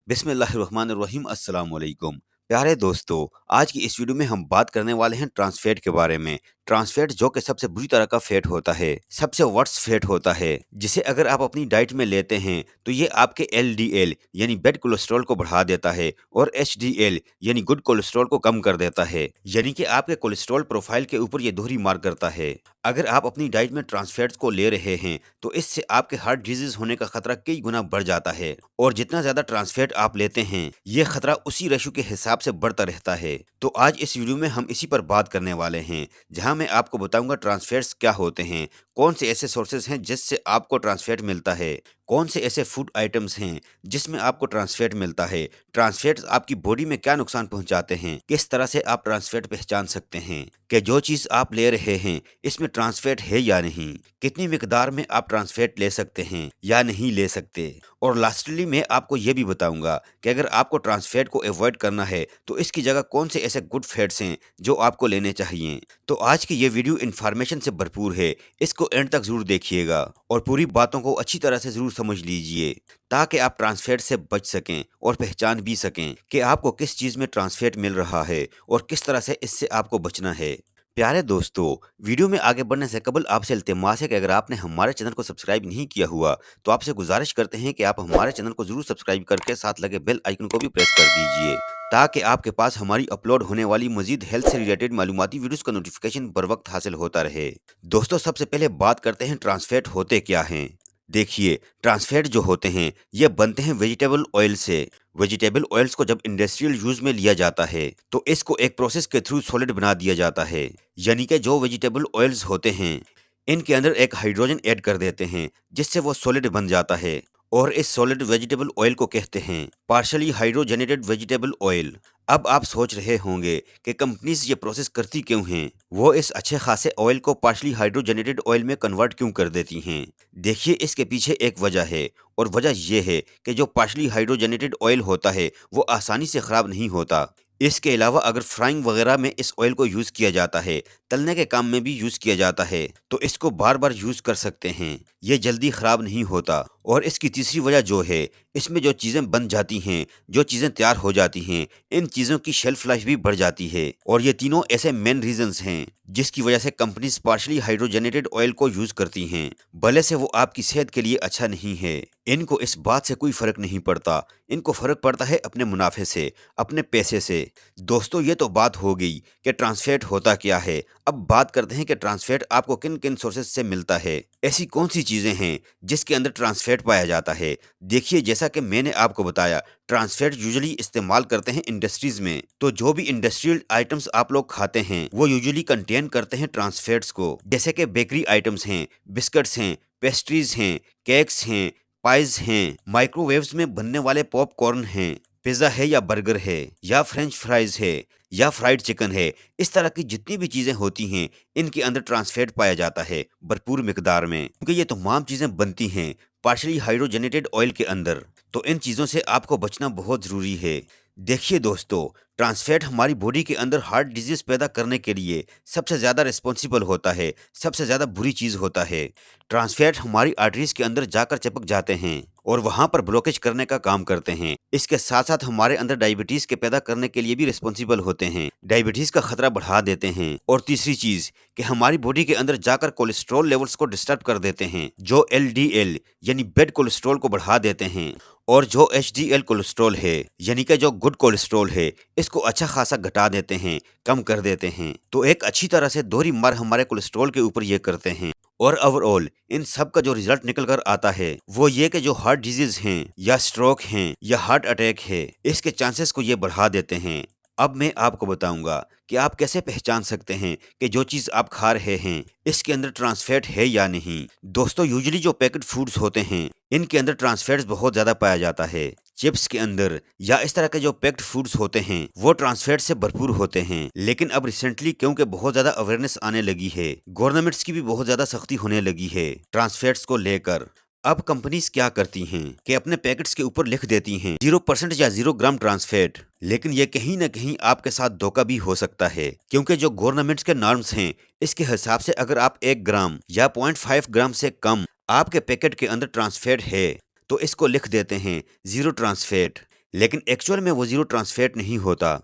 बिस्मिल्लाहिर्रहमानिर्रहीम अस्सलाम वालेकुम। प्यारे दोस्तों, आज की इस वीडियो में हम बात करने वाले हैं ट्रांस फैट के बारे में। ट्रांस फैट जो कि सबसे बुरी तरह का फैट होता है, सबसे वर्स्ट फैट होता है, जिसे अगर आप अपनी डाइट में लेते हैं तो ये आपके एलडीएल यानी बैड कोलेस्ट्रॉल को बढ़ा देता है और एचडीएल यानी गुड कोलेस्ट्रॉल को कम कर देता है। यानी कि आपके कोलेस्ट्रॉल प्रोफाइल के ऊपर ये दोहरी मार करता है। अगर आप अपनी डाइट में ट्रांस फैट्स को ले रहे हैं तो इससे आपके हार्ट डिजीज होने का खतरा कई गुना बढ़ जाता है। और जितना ज्यादा ट्रांस फैट आप लेते हैं, ये खतरा उसी रेशो के हिसाब से बढ़ता रहता है। तो आज इस वीडियो में हम इसी पर बात करने वाले हैं, जहां मैं आपको बताऊंगा ट्रांस फैट्स क्या होते हैं, कौन से ऐसे सोर्सेज हैं जिससे आपको ट्रांस फैट मिलता है, कौन से ऐसे फूड आइटम्स हैं जिसमें आपको ट्रांस फैट मिलता है, ट्रांस फैट्स आपकी बॉडी में क्या नुकसान पहुंचाते हैं, किस तरह से आप ट्रांस फैट पहचान सकते हैं कि जो चीज़ आप ले रहे हैं इसमें ट्रांस फैट है या नहीं, कितनी मिकदार में आप ट्रांस फैट ले सकते हैं या नहीं ले सकते। और लास्टली मैं आपको ये भी बताऊंगा कि अगर आपको ट्रांस फैट को अवॉइड करना है तो इसकी जगह कौन से ऐसे गुड फैट्स हैं जो आपको लेने चाहिए। तो आज की ये वीडियो इन्फॉर्मेशन से भरपूर है, इसको एंड तक जरूर देखिएगा और पूरी बातों को अच्छी तरह से जरूर समझ लीजिए, ताकि आप ट्रांस फैट से बच सकें और पहचान भी सकें कि आपको किस चीज़ में ट्रांस फैट मिल रहा है और किस तरह से इससे आपको बचना है। प्यारे दोस्तों, वीडियो में आगे बढ़ने से कबल आपसे इल्तिमास है कि अगर आपने हमारे चैनल को सब्सक्राइब नहीं किया हुआ तो आपसे गुजारिश करते हैं कि आप हमारे चैनल को जरूर सब्सक्राइब करके साथ लगे बेल आइकन को भी प्रेस कर दीजिए, ताकि आपके पास हमारी अपलोड होने वाली मजीद हेल्थ से रिलेटेड मालूमाती वीडियोस का नोटिफिकेशन बर वक्त हासिल होता रहे। दोस्तों, सबसे पहले बात करते हैं ट्रांस फैट होते क्या हैं। देखिए, ट्रांस फैट जो होते हैं ये बनते हैं वेजिटेबल ऑयल से। वेजिटेबल ऑयल्स को जब इंडस्ट्रियल यूज में लिया जाता है तो इसको एक प्रोसेस के थ्रू सॉलिड बना दिया जाता है। यानी कि जो वेजिटेबल ऑयल्स होते हैं इनके अंदर एक हाइड्रोजन ऐड कर देते हैं जिससे वो सॉलिड बन जाता है, और इस सॉलिड वेजिटेबल ऑयल को कहते हैं पार्शली हाइड्रोजनेटेड वेजिटेबल ऑयल। अब आप सोच रहे होंगे कि कंपनीज ये प्रोसेस करती क्यों हैं, वो इस अच्छे खासे ऑयल को पार्शली हाइड्रोजनेटेड ऑयल में कन्वर्ट क्यों कर देती हैं। देखिए, इसके पीछे एक वजह है, और वजह यह है कि जो पार्शली हाइड्रोजनेटेड ऑयल होता है वो आसानी से ख़राब नहीं होता। इसके अलावा अगर फ्राइंग वगैरह में इस ऑयल को यूज़ किया जाता है, तलने के काम में भी यूज़ किया जाता है, तो इसको बार बार यूज़ कर सकते हैं, ये जल्दी ख़राब नहीं होता। और इसकी तीसरी वजह जो है, इसमें जो चीज़ें बन जाती हैं, जो चीज़ें तैयार हो जाती हैं, इन चीज़ों की शेल्फ लाइफ भी बढ़ जाती है। और ये तीनों ऐसे मेन रीजंस हैं जिसकी वजह से कंपनीज पार्शली हाइड्रोजनेटेड ऑयल को यूज़ करती हैं, भले से वो आपकी सेहत के लिए अच्छा नहीं है। इनको इस बात से कोई फ़र्क नहीं पड़ता, इनको फ़र्क पड़ता है अपने मुनाफे से, अपने पैसे से। दोस्तों, ये तो बात हो गई कि ट्रांस फैट होता क्या है। अब बात करते हैं कि ट्रांस फैट आपको किन किन सोर्सेज से मिलता है, ऐसी कौन सी चीज़ें हैं जिसके अंदर ट्रांस फैट पाया जाता है। देखिए, जैसा कि मैंने आपको बताया, ट्रांस फैट यूजुअली इस्तेमाल करते हैं इंडस्ट्रीज में, तो जो भी इंडस्ट्रियल आइटम्स आप लोग खाते हैं वो यूजुअली कंटेन करते हैं ट्रांस फैट्स को, जैसे कि बेकरी आइटम्स हैं, बिस्किट्स हैं, पेस्ट्रीज हैं, केक्स हैं, पाइज हैं, माइक्रोवेव्स में बनने वाले पॉपकॉर्न हैं, पिज़्ज़ा है या बर्गर है या फ्रेंच फ्राइज है या फ्राइड चिकन है। इस तरह की जितनी भी चीज़ें होती हैं इनके अंदर ट्रांस फैट पाया जाता है भरपूर मिकदार में, क्योंकि ये तमाम चीज़ें बनती हैं पार्शली हाइड्रोजनेटेड ऑयल के अंदर। तो इन चीज़ों से आपको बचना बहुत ज़रूरी है। देखिए दोस्तों, ट्रांस फैट हमारी बॉडी के अंदर हार्ट डिजीज पैदा करने के लिए सबसे ज़्यादा रिस्पॉन्सिबल होता है, सबसे ज़्यादा बुरी चीज़ होता है। ट्रांस फैट हमारी आर्टरीज के अंदर जाकर चिपक जाते हैं और वहां पर ब्लॉकेज करने का काम करते हैं। इसके साथ साथ हमारे अंदर डायबिटीज के पैदा करने के लिए भी रिस्पॉन्सिबल होते हैं, डायबिटीज का खतरा बढ़ा देते हैं। और तीसरी चीज कि हमारी बॉडी के अंदर जाकर कोलेस्ट्रॉल लेवल्स को डिस्टर्ब कर देते हैं, जो एलडीएल यानी बैड कोलेस्ट्रॉल को बढ़ा देते हैं। और जो एचडीएल कोलेस्ट्रॉल है यानी कि जो गुड कोलेस्ट्रॉल है, इसको अच्छा खासा घटा देते हैं, कम कर देते हैं। तो एक अच्छी तरह से दोहरी मार हमारे कोलेस्ट्रॉल के ऊपर ये करते हैं। और ओवरऑल इन सब का जो रिजल्ट निकल कर आता है वो ये कि जो हार्ट डिजीज हैं या स्ट्रोक हैं या हार्ट अटैक है, इसके चांसेस को ये बढ़ा देते हैं। अब मैं आपको बताऊंगा कि आप कैसे पहचान सकते हैं कि जो चीज़ आप खा रहे हैं इसके अंदर ट्रांस फैट है या नहीं। दोस्तों, यूजुअली जो पैकेट फूड्स होते हैं इनके अंदर ट्रांस फैट्स बहुत ज़्यादा पाया जाता है। चिप्स के अंदर या इस तरह के जो पैक्ड फूड्स होते हैं वो ट्रांस फैट से भरपूर होते हैं। लेकिन अब रिसेंटली क्योंकि बहुत ज़्यादा अवेयरनेस आने लगी है, गवर्नमेंट्स की भी बहुत ज़्यादा सख्ती होने लगी है ट्रांस फैट्स को लेकर, अब कंपनीज क्या करती हैं कि अपने पैकेट्स के ऊपर लिख देती हैं 0% या 0 ग्राम ट्रांस फैट। लेकिन ये कहीं ना कहीं आपके साथ धोखा भी हो सकता है, क्योंकि जो गवर्नमेंट्स के नॉर्म्स हैं इसके हिसाब से अगर आप 1 ग्राम या 0.5 ग्राम से कम आपके पैकेट के अंदर ट्रांस फैट है तो इसको लिख देते हैं 0 ट्रांस फैट। लेकिन एक्चुअल में वो जीरो ट्रांस फैट नहीं होता।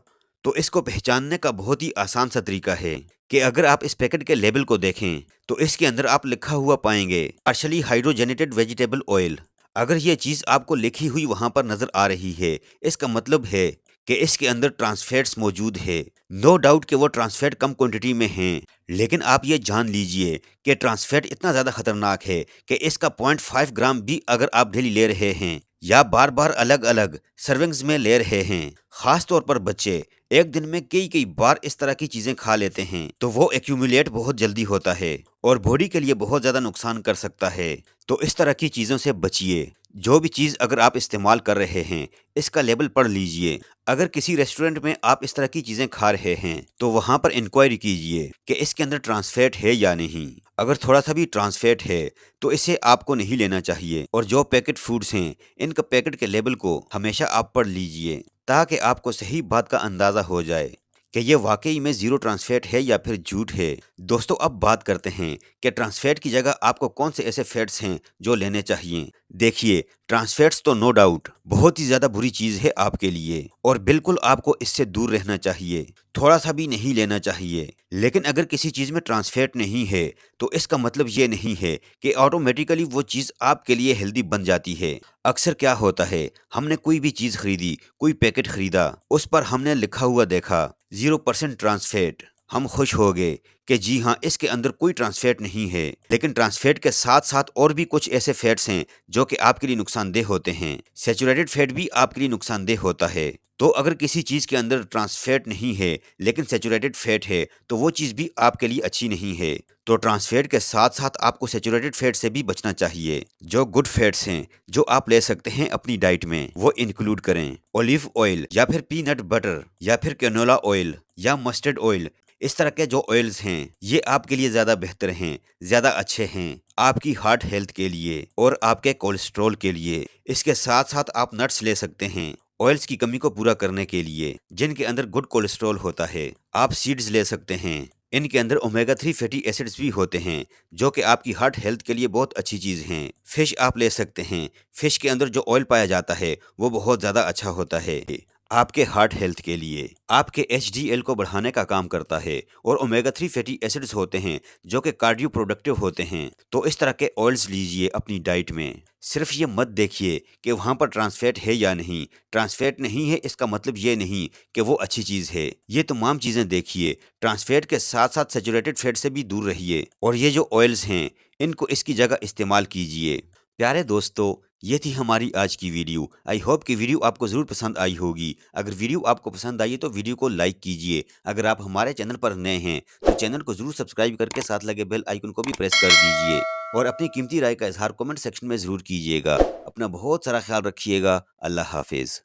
तो इसको पहचानने का बहुत ही आसान सा तरीका है कि अगर आप इस पैकेट के लेबल को देखें तो इसके अंदर आप लिखा हुआ पाएंगे पार्शली हाइड्रोजनेटेड वेजिटेबल ऑयल। अगर ये चीज आपको लिखी हुई वहां पर नजर आ रही है, इसका मतलब है कि इसके अंदर ट्रांसफैट्स मौजूद है। नो डाउट कि वो ट्रांसफैट कम क्वांटिटी में हैं, लेकिन आप ये जान लीजिए कि ट्रांसफैट इतना ज़्यादा खतरनाक है कि इसका 0.5 ग्राम भी अगर आप डेली ले रहे हैं या बार बार अलग अलग सर्विंग्स में ले रहे हैं, खास तौर पर बच्चे एक दिन में कई कई बार इस तरह की चीज़ें खा लेते हैं, तो वो एक्यूमुलेट बहुत जल्दी होता है और बॉडी के लिए बहुत ज़्यादा नुकसान कर सकता है। तो इस तरह की चीज़ों से बचिए। जो भी चीज़ अगर आप इस्तेमाल कर रहे हैं, इसका लेबल पढ़ लीजिए। अगर किसी रेस्टोरेंट में आप इस तरह की चीज़ें खा रहे हैं तो वहाँ पर इंक्वायरी कीजिए कि इसके अंदर ट्रांसफैट है या नहीं। अगर थोड़ा सा भी ट्रांसफैट है तो इसे आपको नहीं लेना चाहिए। और जो पैकेट फूड्स हैं, इनका पैकेट के लेबल को हमेशा आप पढ़ लीजिए ताकि आपको सही बात का अंदाज़ा हो जाए कि ये वाकई में जीरो ट्रांसफैट है या फिर झूठ है। दोस्तों, अब बात करते हैं कि ट्रांसफैट की जगह आपको कौन से ऐसे फैट्स हैं जो लेने चाहिए। देखिए, ट्रांसफैट्स तो नो डाउट बहुत ही ज़्यादा बुरी चीज़ है आपके लिए और बिल्कुल आपको इससे दूर रहना चाहिए, थोड़ा सा भी नहीं लेना चाहिए। लेकिन अगर किसी चीज़ में ट्रांसफैट नहीं है तो इसका मतलब ये नहीं है कि ऑटोमेटिकली वो चीज़ आपके लिए हेल्दी बन जाती है। अक्सर क्या होता है, हमने कोई भी चीज़ खरीदी, कोई पैकेट खरीदा, उस पर हमने लिखा हुआ देखा 0% ट्रांसफैट, हम खुश हो गए कि जी हाँ, इसके अंदर कोई ट्रांसफैट नहीं है। लेकिन ट्रांसफैट के साथ साथ और भी कुछ ऐसे फैट्स हैं जो कि आपके लिए नुकसानदेह होते हैं। सैचुरेटेड फैट भी आपके लिए नुकसानदेह होता है। तो अगर किसी चीज़ के अंदर ट्रांसफैट नहीं है लेकिन सैचुरेटेड फैट है तो वो चीज़ भी आपके लिए अच्छी नहीं है। तो ट्रांसफैट के साथ साथ आपको सैचुरेटेड फैट से भी बचना चाहिए। जो गुड फैट्स हैं जो आप ले सकते हैं अपनी डाइट में, वो इंक्लूड करें ऑलिव ऑयल या फिर पीनट बटर या फिर कैनोला ऑयल या मस्टर्ड ऑयल। इस तरह के जो ऑयल्स हैं ये आपके लिए ज़्यादा बेहतर हैं, ज़्यादा अच्छे हैं आपकी हार्ट हेल्थ के लिए और आपके कोलेस्ट्रॉल के लिए। इसके साथ साथ आप नट्स ले सकते हैं ऑयल्स की कमी को पूरा करने के लिए, जिनके अंदर गुड कोलेस्ट्रॉल होता है। आप सीड्स ले सकते हैं, इनके अंदर ओमेगा 3 फैटी एसिड्स भी होते हैं जो कि आपकी हार्ट हेल्थ के लिए बहुत अच्छी चीज़ हैं। फिश आप ले सकते हैं, फिश के अंदर जो ऑयल पाया जाता है वो बहुत ज़्यादा अच्छा होता है आपके हार्ट हेल्थ के लिए, आपके HDL को बढ़ाने का काम करता है। और ओमेगा 3 फैटी एसिड्स होते हैं जो कि कार्डियो प्रोडक्टिव होते हैं। तो इस तरह के ऑयल्स लीजिए अपनी डाइट में। सिर्फ ये मत देखिए कि वहाँ पर ट्रांसफैट है या नहीं, ट्रांसफैट नहीं है इसका मतलब ये नहीं कि वो अच्छी चीज़ है। ये तमाम चीज़ें देखिए, ट्रांसफैट के साथ साथ सैचुरेटेड फैट से भी दूर रहिए और ये जो ऑयल्स हैं इनको इसकी जगह इस्तेमाल कीजिए। प्यारे दोस्तों, ये थी हमारी आज की वीडियो। आई होप कि वीडियो आपको ज़रूर पसंद आई होगी। अगर वीडियो आपको पसंद आई है तो वीडियो को लाइक कीजिए। अगर आप हमारे चैनल पर नए हैं तो चैनल को ज़रूर सब्सक्राइब करके साथ लगे बेल आइकन को भी प्रेस कर दीजिए और अपनी कीमती राय का इजहार कमेंट सेक्शन में ज़रूर कीजिएगा। अपना बहुत सारा ख्याल रखिएगा। अल्लाह हाफिज़।